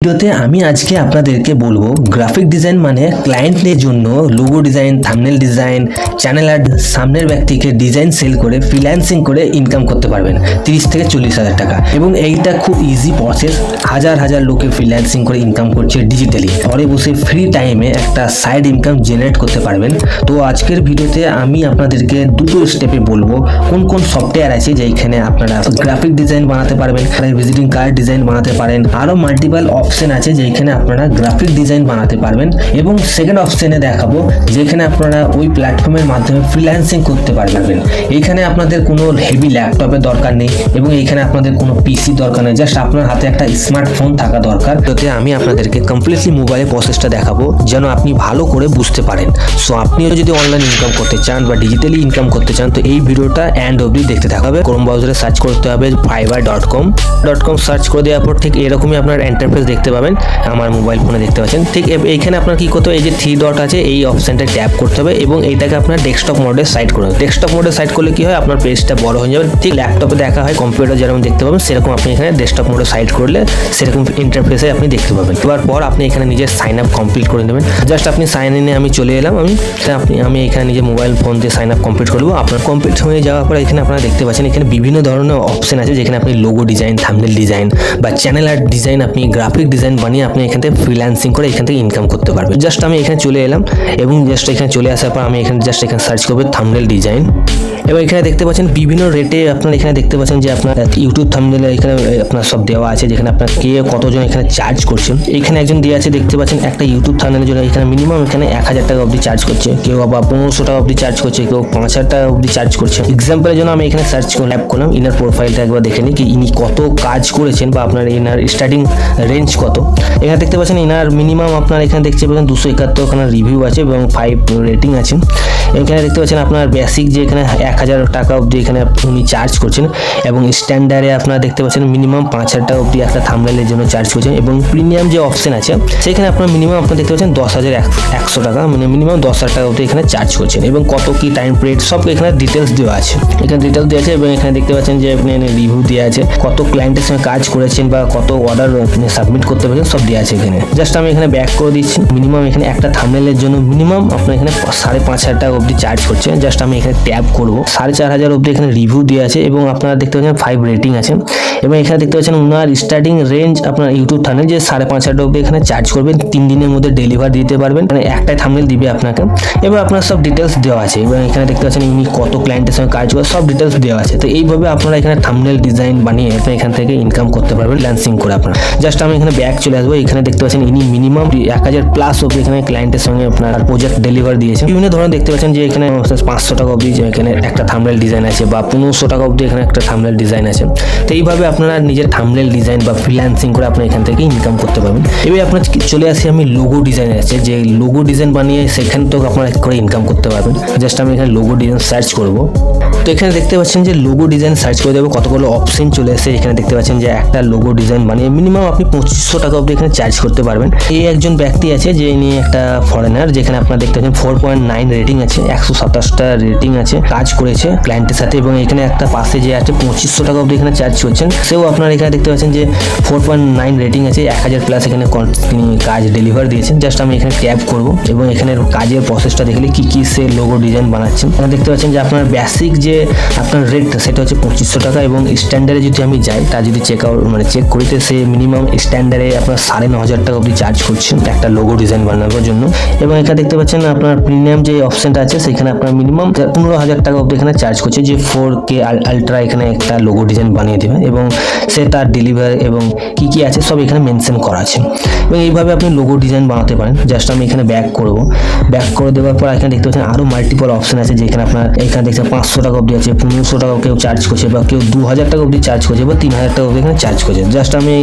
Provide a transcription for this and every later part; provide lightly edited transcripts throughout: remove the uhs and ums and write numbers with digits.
ভিডিওতে আমি আজকে আপনাদেরকে বলবো গ্রাফিক ডিজাইন মানে ক্লায়েন্টদের জন্য logo design, thumbnail design, channel art, সামনের ব্যক্তিকে ডিজাইন সেল করে ফ্রিল্যান্সিং করে ইনকাম করতে পারবেন 30 থেকে 40 হাজার টাকা। এবং এইটা খুব ইজি প্রসেস। হাজার হাজার লোকে ফ্রিল্যান্সিং করে ইনকাম করছে ডিজিটালি। ঘরে বসে ফ্রি টাইমে একটা সাইড ইনকাম জেনারেট করতে পারবেন। তো আজকের ভিডিওতে আমি আপনাদেরকে দুটো স্টেপে বলবো কোন কোন সফটওয়্যার আছে যেখানে আপনারা গ্রাফিক ডিজাইন বানাতে পারবেন, ভিজিটিং কার্ড ডিজাইন বানাতে পারেন, আরো মাল্টিপল অপশন আছে যেখানে আপনারা গ্রাফিক ডিজাইন বানাতে পারবেন। এবং সেকেন্ড অপশনে দেখাবো যেখানে আপনারা ওই প্ল্যাটফর্মের মাধ্যমে ফ্রিল্যান্সিং করতে পারবেন। এইখানে আপনাদের কোনো হেভি ল্যাপটপের দরকার নেই এবং এইখানে আপনাদের কোনো পিসি দরকার নেই, জাস্ট আপনার হাতে একটা স্মার্টফোন থাকা দরকার। যাতে আমি আপনাদেরকে কমপ্লিটলি মোবাইলে প্রসেসটা দেখাবো যেন আপনি ভালো করে বুঝতে পারেন। সো আপনিও যদি অনলাইন ইনকাম করতে চান বা ডিজিটালি ইনকাম করতে চান তো এই ভিডিওটা এন্ড অবধি দেখতে থাকতে হবে। ক্রোম ব্রাউজারে সার্চ করতে হবে fiverr.com সার্চ করে দেওয়ার পর ঠিক এরকমই আপনার ইন্টারফেস দেখতে পাবেন। আমার মোবাইল ফোনে দেখতে পাচ্ছেন। ঠিক এইখানে আপনার কি করতে হবে, এই যে 3 ডট আছে এই অপশনটা ট্যাপ করতে হবে এবং এইটাকে আপনার ডেস্কটপ মোডে সাইড করুন। ডেস্কটপ মোডে সাইড করলে কি হয়, আপনার পেজটা বড় হয়ে যাবে। ঠিক ল্যাপটপে দেখা হয়, কম্পিউটার যেরকম দেখতে পাবেন সেরকম আপনি এখানে ডেস্কটপ মোডে সাইড করলে সেরকম ইন্টারফেসে আপনি দেখতে পাবেন। এবার পর আপনি এখানে নিজের সাইন আপ কমপ্লিট করে নেবেন। জাস্ট আপনি সাইন ইনে আমি চলে এলাম। আমি এখানে নিজের মোবাইল ফোন দিয়ে সাইন আপ কমপ্লিট করবো। আপনার কমপ্লিট হয়ে যাওয়ার পর এখানে আপনারা দেখতে পাচ্ছেন এখানে বিভিন্ন ধরনের অপশন আছে যেখানে আপনি লোগো ডিজাইন, থাম্বনেল ডিজাইন বা চ্যানেল আর্ট ডিজাইন, আপনি গ্রাফিক ডিজাইন বানিয়ে আপনি এখান থেকে ফ্রিল্যান্সিং করে এখান থেকে ইনকাম করতে পারবেন। জাস্ট আমি এখানে চলে এলাম এবং জাস্ট এখানে চলে আসার পর আমি এখানে জাস্ট এখানে সার্চ করবো থাম্বনেল ডিজাইন। এবং এখানে দেখতে পাচ্ছেন বিভিন্ন রেটে আপনারা এখানে দেখতে পাচ্ছেন যে আপনার ইউটিউব থাম্বনেলে এখানে আপনার সব দেওয়া আছে যেখানে আপনার কে কতজন এখানে চার্জ করছেন। এখানে একজন দিয়ে আছে দেখতে পাচ্ছেন একটা ইউটিউব থাম্বনেলের জন্য এখানে মিনিমাম এখানে 1000 টাকা অবধি চার্জ করছে, কেউ আবার 1500 টাকা অবধি চার্জ করছে, কেউ 5000 টাকা অবধি চার্জ করছে। এক্সাম্পলের জন্য আমি এখানে সার্চ করে ট্যাপ করলাম। ইনার প্রোফাইলটা একবার দেখে নিই কি ইনি কত কাজ করেছেন বা আপনার ইনার স্টার্টিং রেঞ্জ কত। এখানে দেখতে পাচ্ছেন ইনার মিনিমাম আপনার এখানে দেখতে পাচ্ছেন 271 ওখানে রিভিউ আছে এবং 5 রেটিং আছে। এখানে দেখতে পাচ্ছেন আপনার বেসিক যে এখানে 1000 টাকা অবধি এখানে উনি চার্জ করছেন এবং স্ট্যান্ডার্ডে আপনারা দেখতে পাচ্ছেন মিনিমাম 5000 টাকা অবধি একটা থাম্বনেলের জন্য চার্জ করছেন। এবং প্রিমিয়াম যে অপশন আছে সেখানে আপনার মিনিমাম আপনারা দেখতে পাচ্ছেন 10,100 টাকা, মানে মিনিমাম 10,000 টাকা অবধি এখানে চার্জ করছেন এবং কত কি টাইম পিরিয়ড সব এখানে ডিটেলস দেওয়া আছে। এখানে ডিটেলস দেওয়া আছে এবং এখানে দেখতে পাচ্ছেন যে আপনি রিভিউ দেওয়া আছে, কত ক্লায়েন্টের সঙ্গে কাজ করেছেন বা কত অর্ডার আপনি সাবমিট করতে পারছেন সব দেওয়া আছে এখানে। জাস্ট আমি এখানে ব্যাক করে দিচ্ছি। মিনিমাম এখানে একটা থাম্বনেলের জন্য মিনিমাম আপনার এখানে 5,500 টাকা অবধি চার্জ করছে। জাস্ট আমি এখানে ট্যাপ করবো। 4,500 অবধি এখানে রিভিউ দেওয়া আছে এবং আপনারা দেখতে পাচ্ছেন 5 রেটিং আছে। এবং এখানে দেখতে পাচ্ছেন ওনার স্টার্টিং রেঞ্জ আপনার ইউটিউব থাম্বনেল যে 5,500 অবধি এখানে চার্জ করবেন, 3 দিনের মধ্যে ডেলিভার দিতে পারবেন, মানে একটাই থাম্বনেল দিবে আপনাকে। এবার আপনার সব ডিটেলস দেওয়া আছে এবং এখানে দেখতে পাচ্ছেন ইনি কত ক্লায়েন্টের সঙ্গে কাজ করে সব ডিটেলস দেওয়া আছে। তো এইভাবে আপনারা এখানে থাম্বনেল ডিজাইন বানিয়ে আপনি এখান থেকে ইনকাম করতে পারবেন ফ্রিল্যান্সিং করে আপনারা। জাস্ট আমি এখানে ব্যাক চলে আসবো। এখানে দেখতে পাচ্ছেন ইনি মিনিমাম 1000 প্লাস অবধি এখানে ক্লায়েন্টের সঙ্গে আপনার প্রজেক্ট ডেলিভার দিয়েছে। বিভিন্ন ধরনের দেখতে পাচ্ছেন যে এখানে 500 টাকা অবধি এখানে একটা থাম্বনেল ডিজাইন আছে বা 1500 টাকা অবধি এখানে একটা থাম্বনেল ডিজাইন আছে। তো এইভাবে আপনারা নিজের থাম্বনেল ডিজাইন বা ফ্রিল্যান্সিং করে আপনি এখান থেকে ইনকাম করতে পারবেন। এবার আপনার চলে আসি আমি লোগো ডিজাইন আছে, যে লোগো ডিজাইন বানিয়ে সেখান থেকে আপনারা করে ইনকাম করতে পারবেন। জাস্ট আমি এখানে লোগো ডিজাইন সার্চ করব। তো এখানে দেখতে পাচ্ছেন যে লোগো ডিজাইন সার্চ করে দেবো, কতগুলো অপশন চলে এসে এখানে দেখতে পাচ্ছেন যে একটা লোগো ডিজাইন বানিয়ে মিনিমাম আপনি 2500 টাকা অবধি এখানে চার্জ করতে পারবেন। এই একজন ব্যক্তি আছে যে ইনি একটা ফরেনার, যেখানে আপনারা দেখতে পাচ্ছেন 4.9 রেটিং আছে, 127টা রেটিং আছে, কাজ করেছে ক্লায়েন্টের সাথে। এবং এখানে একটা পাশে যে আছে 2500 টাকা অবধি এখানে চার্জ করছেন, সেও আপনারা এখানে দেখতে পাচ্ছেন যে 4.9 রেটিং আছে, 1000 প্লাস এখানে তিনি কাজ ডেলিভার দিয়েছেন। জাস্ট আমি এখানে ট্যাপ করব এবং এখানে কাজের প্রসেসটা দেখলে কি সে লোগো ডিজাইন বানাচ্ছেন। আপনারা দেখতে পাচ্ছেন যে আপনার বেসিক যে আপনার রেট সেটা হচ্ছে 2500 টাকা এবং স্ট্যান্ডার্ডে যদি আমি যাই তা যদি চেক করিতে সে মিনিমাম স্ট্যান্ডার্ডে আপনার 9,500 টাকা অবধি চার্জ করছেন একটা লোগো ডিজাইন বানানোর জন্য। এবং এখানে দেখতে পাচ্ছেন আপনার প্রিমিয়াম যে অপশনটা আছে সেখানে আপনার মিনিমাম 15,000 টাকা অবধি এখানে চার্জ করছে, যে 4K আলট্রা এখানে একটা লোগো ডিজাইন বানিয়ে দেবে এবং সে তার ডেলিভার এবং কি আছে সব এখানে মেনশন করা আছে। এবং এইভাবে আপনি লোগো ডিজাইন বানাতে পারেন। জাস্ট আমি এখানে ব্যাক করব। ব্যাক করে দেওয়ার পর এখানে দেখতে পাচ্ছেন আরো মাল্টিপল অপশন আছে যেখানে আপনার এখানে দেখছেন 500 টাকা অবধি আছে, 1500 টাকা কেউ চার্জ করছে বা কেউ 2000 টাকা অবধি চার্জ করছে বা 3000 টাকা অবধি এখানে চার্জ করছে। জাস্ট আমি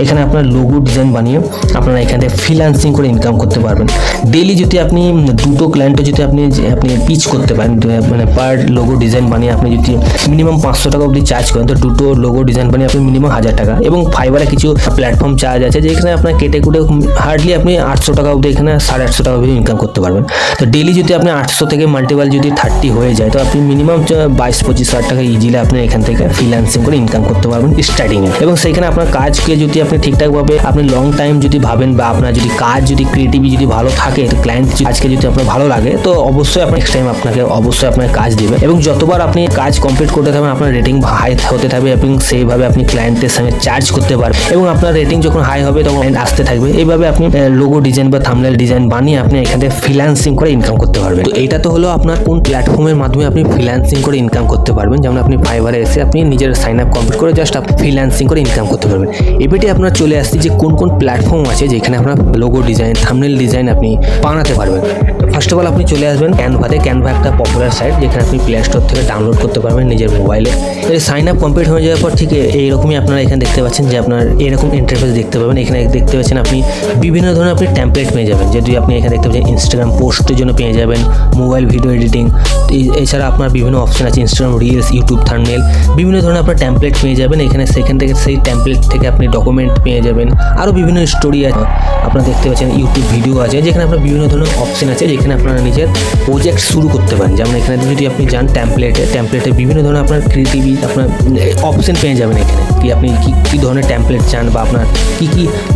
এখানে আপনার লোগো ডিজাইন বানিয়ে আপনারা এখান থেকে ফ্রিল্যান্সিং করে ইনকাম করতে পারবেন। ডেইলি যদি আপনি দুটো ক্লায়েন্টে যদি আপনি আপনি পিচ করতে পারেন, মানে পার লোগো ডিজাইন বানিয়ে আপনি যদি মিনিমাম 500 টাকা অবধি চার্জ করেন, তো দুটো লোগো ডিজাইন বানিয়ে আপনি মিনিমাম 1000 টাকা। এবং ফাইবারে কিছু প্ল্যাটফর্ম চার্জ আছে যেখানে আপনার কেটে কুটে হার্ডলি আপনি 800 টাকা অবধি, এখানে 850 টাকা অবধি ইনকাম করতে পারবেন। তো ডেলি যদি আপনি 800 থেকে মাল্টিপল যদি 30 হয়ে যায়, তো আপনি মিনিমাম 22-25 হাজার টাকা ইজিলি আপনি এখান থেকে ফ্রিল্যান্সিং করে ইনকাম করতে পারবেন স্টার্টিংয়ে। এবং সেইখানে আপনার কাজকে যদি আপনি ঠিকঠাকভাবে আপনি লং টাইম যদি ভাবেন, বা আপনার যদি কাজ যদি ক্রিয়েটিভিটি যদি ভালো থাকে, তো ক্লায়েন্ট আজকে যদি আপনার ভালো লাগে, তো অবশ্যই আপনার নেক্সট টাইম আপনাকে অবশ্যই আপনার কাজ দিবে। এবং যতবার আপনি কাজ কমপ্লিট করতে থাকবেন, আপনার রেটিং হাই হতে থাকবে এবং সেইভাবে আপনি ক্লায়েন্টের সঙ্গে চার্জ করতে পারবেন। এবং আপনার রেটিং যখন হাই হবে তখন ক্লায়েন্ট আসতে থাকবে। এইভাবে আপনি লোগো ডিজাইন বা থাম্বনেল ডিজাইন বানিয়ে আপনি এখান থেকে ফ্রিল্যান্সিং করে ইনকাম করতে পারবেন। তো এইটা তো হলো আপনার কোন প্ল্যাটফর্মের মাধ্যমে আপনি ফ্রিল্যান্সিং করে ইনকাম করতে পারবেন। যেমন আপনি ফাইবারে এসে আপনি নিজের সাইন আপ কমপ্লিট করে জাস্ট আপনি ফ্রিল্যান্সিং করে ইনকাম করতে পারবেন। এবারে আপনার চলে আসছে যে কোন কোন প্ল্যাটফর্ম আছে যেখানে আপনার লোগো ডিজাইন, থাম্বনেল ডিজাইন আপনি বানাতে পারবেন। তো ফার্স্ট অফ অল আপনি চলে আসবেন ক্যানভাতে। ক্যানভা একটা পপুলার সাইট যেখানে আপনি প্লে স্টোর থেকে ডাউনলোড করতে পারবেন নিজের মোবাইলে। সাইন আপ কমপ্লিট হয়ে যাওয়ার পর ঠিক এইরকমই আপনারা এখানে দেখতে পাচ্ছেন যে আপনার এরকম ইন্টারফেস দেখতে পাবেন। এখানে দেখতে পাচ্ছেন আপনি বিভিন্ন ধরনের আপনি টেমপ্লেট পেয়ে যাবেন। যদি আপনি এখানে দেখতে পাচ্ছেন ইনস্টাগ্রাম পোস্টের জন্য পেয়ে যাবেন, মোবাইল ভিডিও এডিটিং, এছাড়া আপনার বিভিন্ন অপশন আছে ইনস্টাগ্রাম রিলস, ইউটিউব থাম্বনেল, বিভিন্ন ধরনের আপনার টেমপ্লেট পেয়ে যাবেন। এখানে সেখান থেকে সেই টেমপ্লেট থেকে আপনি ডকুমেন্ট পেয়ে যাবেন। আরও বিভিন্ন স্টোরি আছে আপনারা দেখতে পাচ্ছেন, ইউটিউব ভিডিও আছে যেখানে আপনার বিভিন্ন ধরনের অপশন আছে যেখানে আপনারা নিজের প্রজেক্ট শুরু করতে পারেন। যেমন এখানে যদি আপনি যান টেমপ্লেটে বিভিন্ন ধরনের আপনার ক্রিয়েটিভ আপনার অপশন পেয়ে যাবেন। এখানে কি আপনি কী ধরনের টেমপ্লেট চান বা আপনার কী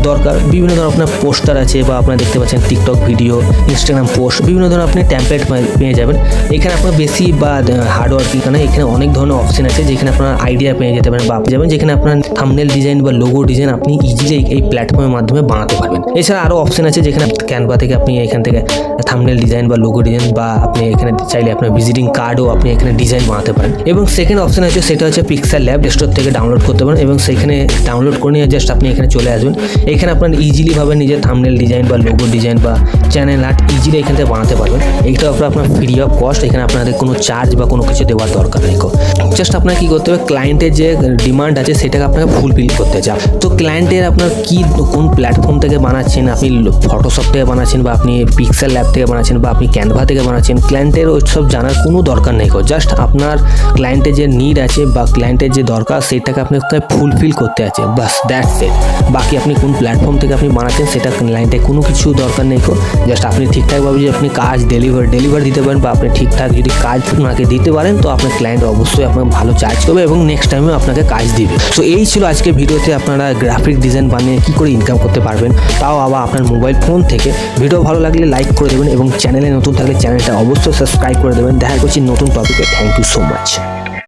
দরকার, বিভিন্ন ধরনের আপনার পোস্টার আছে বা আপনারা দেখতে পাচ্ছেন টিকটক ভিডিও, ইনস্টাগ্রাম পোস্ট, বিভিন্ন ধরনের আপনি টেমপ্লেট পেয়ে যাবেন। এখানে আপনার বেশি বা হার্ড ওয়ার্কিং কারণে এখানে অনেক ধরনের অপশন আছে যেখানে আপনার আইডিয়া পেয়ে যেতে পারেন বা আপনি যাবেন যেখানে আপনার থাম্বনেল ডিজাইন বা লোগো ডিজাইন আপনি ইজিলি এই প্ল্যাটফর্মের মাধ্যমে বানাতে পারবেন। এছাড়া আরও অপশন আছে যেখানে ক্যানভা থেকে আপনি এখান থেকে থাম্বনেল ডিজাইন বা লোগো ডিজাইন বা আপনি এখানে চাইলে আপনার ভিজিটিং কার্ডও আপনি এখানে ডিজাইন বানাতে পারেন। এবং সেকেন্ড অপশন আছে সেটা হচ্ছে পিক্সেল ল্যাব, স্টোর থেকে ডাউনলোড করতে পারেন এবং সেখানে ডাউনলোড করে নিয়ে জাস্ট আপনি এখানে চলে আসবেন। এখানে আপনার ইজিলিভাবে নিজের থাম্বনেল ডিজাইন বা লোগো ডিজাইন বা চ্যানেল আর্ট ইজিলি এখান থেকে বানাতে পারবেন। এইটা আপনার ফ্রি অফ কস্ট, এখানে আপনাদের কোনো চার্জ বা কোনো কিছু দেওয়ার দরকার নেই। জাস্ট আপনার কী করতে হবে, ক্লায়েন্টের যে ডিমান্ড আছে সেটাকে আপনাকে ফুলফিল করতে চান। তো ক্লায়েন্টের আপনার কোন প্ল্যাটফর্ম থেকে বানাচ্ছেন, আপনি ফটোশপ থেকে বানাচ্ছেন বা আপনি পিক্সেল ল্যাব থেকে বানাচ্ছেন বা আপনি ক্যানভা থেকে বানাচ্ছেন, ক্লায়েন্টের ওইসব জানার কোনো দরকার নেই। জাস্ট আপনার ক্লায়েন্টের যে নিড আছে বা ক্লায়েন্টের যে দরকার সেটাকে আপনাকে ফুলফিল করতে আছে, বাস দ্যাটস ইট। বাকি আপনি কোন প্ল্যাটফর্ম থেকে আপনি বানাচ্ছেন সেটা ক্লায়েন্টের কোনো কিছু দরকার নেই। জাস্ট আপনি ঠিকঠাকভাবে যদি আপনি কাজ ডেলিভার দিতে পারেন বা আপনি ঠিকঠাক যদি কাজ ওনাকে দিতে পারেন, তো আপনার ক্লায়েন্ট অবশ্যই আপনাকে ভালো চার্জ করবে এবং নেক্সট টাইমেও আপনাকে কাজ দিবে। সো এই ছিল আজকে ভিডিওতে আপনারা গ্রাফিক ডিজাইন বানিয়ে কী করে ইনকাম করতে পারবেন, তাও আবার আপনার মোবাইল ফোন থেকে। ভিডিও ভালো লাগলে লাইক করে দেবেন এবং চ্যানেলে নতুন থাকলে চ্যানেলটা অবশ্যই সাবস্ক্রাইব করে দেবেন। দেখা করছি নতুন টপিকে। Thank you so much.